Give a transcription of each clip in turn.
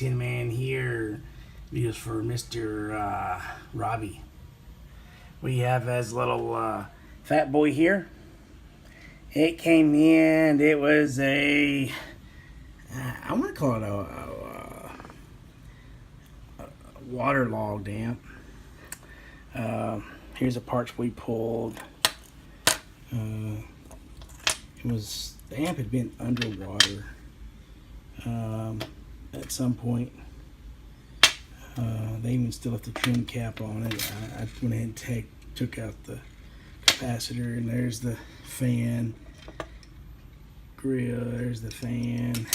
TinMan here. Videos for Mr. Robbie. We have his little fat boy here. It came in, it was I want to call it a waterlogged amp. Here's the parts we pulled. The amp had been underwater at some point. They even still left the trim cap on it. I went ahead and took out the capacitor, and there's the fan grill, there's the fan.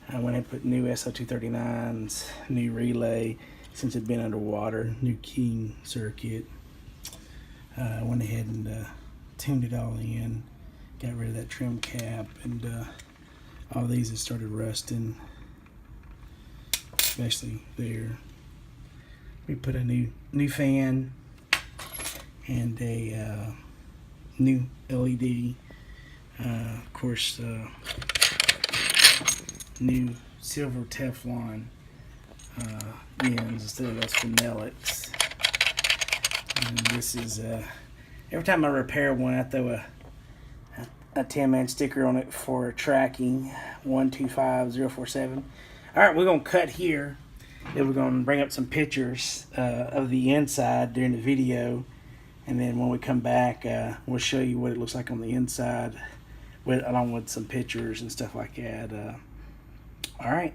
I went ahead and put new SO239s, new relay since it'd been underwater, new keying circuit. I went ahead and tuned it all in, got rid of that trim cap, and all these have started rusting, especially there. We put a new fan and a new LED, of course, new silver Teflon ends instead of those phenolics. And this is every time I repair one, I throw a TinMan sticker on it for tracking 125047. All right, we're gonna cut here. Then we're gonna bring up some pictures of the inside during the video, and then when we come back, we'll show you what it looks like on the inside, along with some pictures and stuff like that. All right,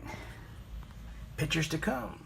pictures to come.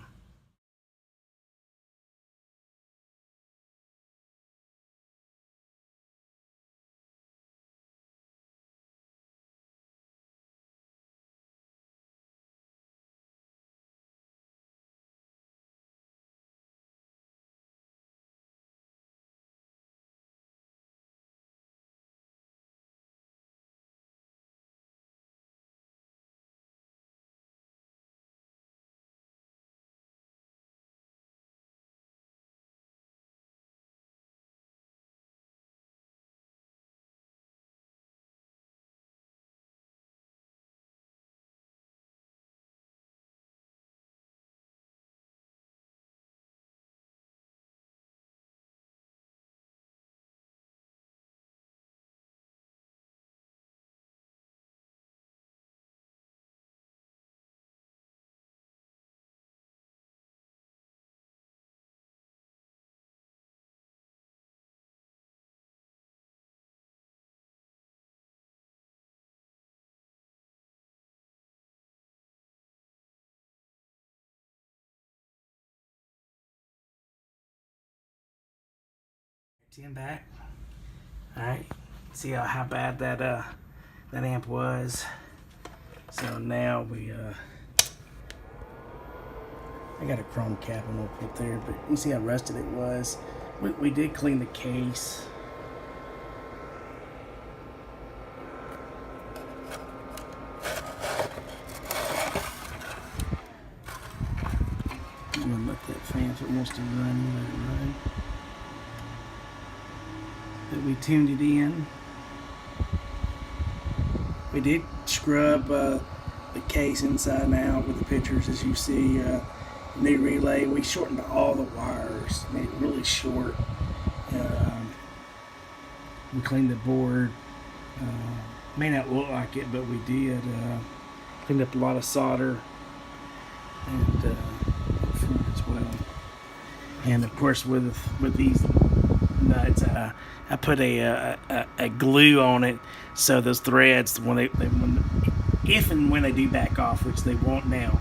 Back. All right, see how bad that amp was. So now I got a chrome cap I'm gonna put there, but you see how rusted it was. We did clean the case. I'm gonna let that fan, if it wants to run, let it run. That we tuned it in. We did scrub the case inside and out with the pictures, as you see. New relay. We shortened all the wires, made it really short. We cleaned the board. May not look like it, but we did. Cleaned up a lot of solder and front as well. And of course, with these nuts, I put a glue on it, so those threads, if and when they do back off, which they won't now,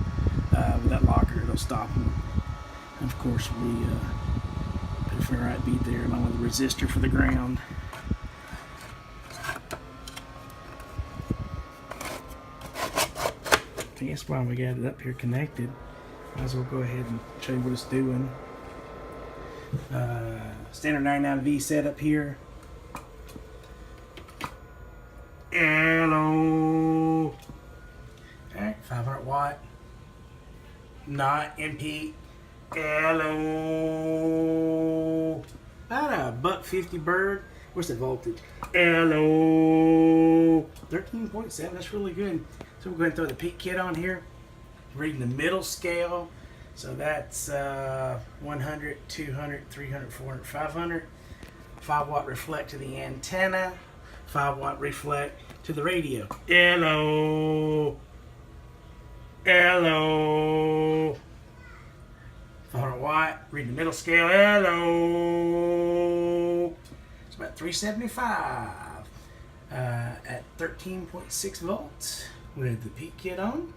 with that locker, it'll stop them. And of course, we put a ferrite bead there along with a resistor for the ground. I guess while we got it up here connected, might as well go ahead and show you what it's doing. Standard 99V setup here. Hello. Alright, 500 watt. Not MP. Hello. About $1.50 bird. What's the voltage? Hello. 13.7. That's really good. So we'll go ahead and throw the peak kit on here. reading the middle scale. So that's 100, 200, 300, 400, 500. 5-watt reflect to the antenna. 5-watt reflect to the radio. Hello. Hello. 400-watt, reading the middle scale. Hello. It's about 375 at 13.6 volts with the peak kit on.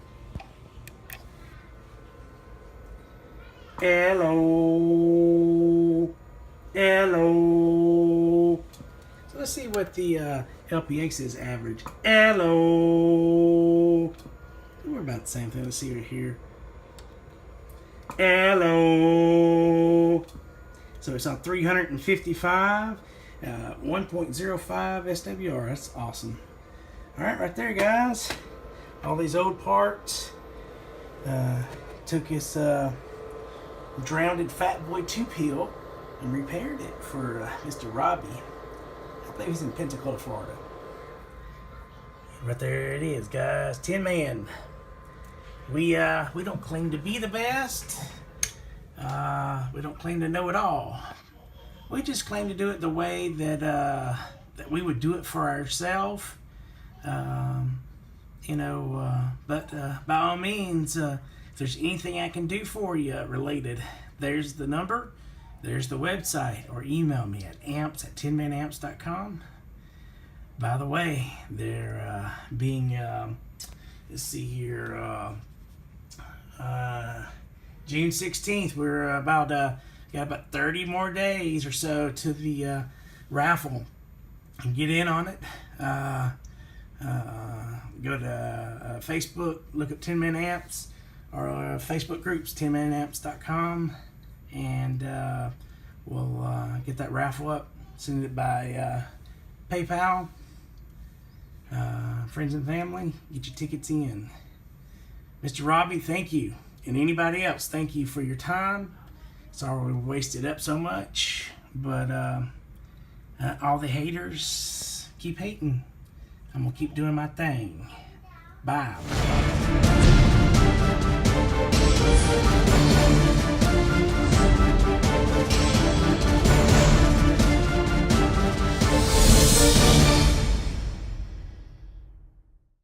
Hello. Hello. So let's see what the LPX is average. Hello. We're about the same thing. Let's see right here. Hello. So it's on 355, 1.05 SWR. That's awesome. All right there, guys. All these old parts. Took his drowned Fatboy 2 peel and repaired it for Mr. Robbie. I believe he's in Pensacola, Florida. Right there it is, guys. TinMan. We don't claim to be the best. We don't claim to know it all. We just claim to do it the way that that we would do it for ourselves. But by all means, if there's anything I can do for you related, there's the number, there's the website, or email me at amps@tinmanamps.com. By the way, they're being, let's see here, June 16th, we're got about 30 more days or so to the raffle. And get in on it. Go to Facebook, look at TinMan Amps, or Facebook groups, tinmanamps.com, and we'll get that raffle up. Send it by PayPal. Friends and family, get your tickets in. Mr. Robbie, thank you. And anybody else, thank you for your time. Sorry we wasted up so much, but all the haters, keep hating. I'm gonna keep doing my thing. Bye.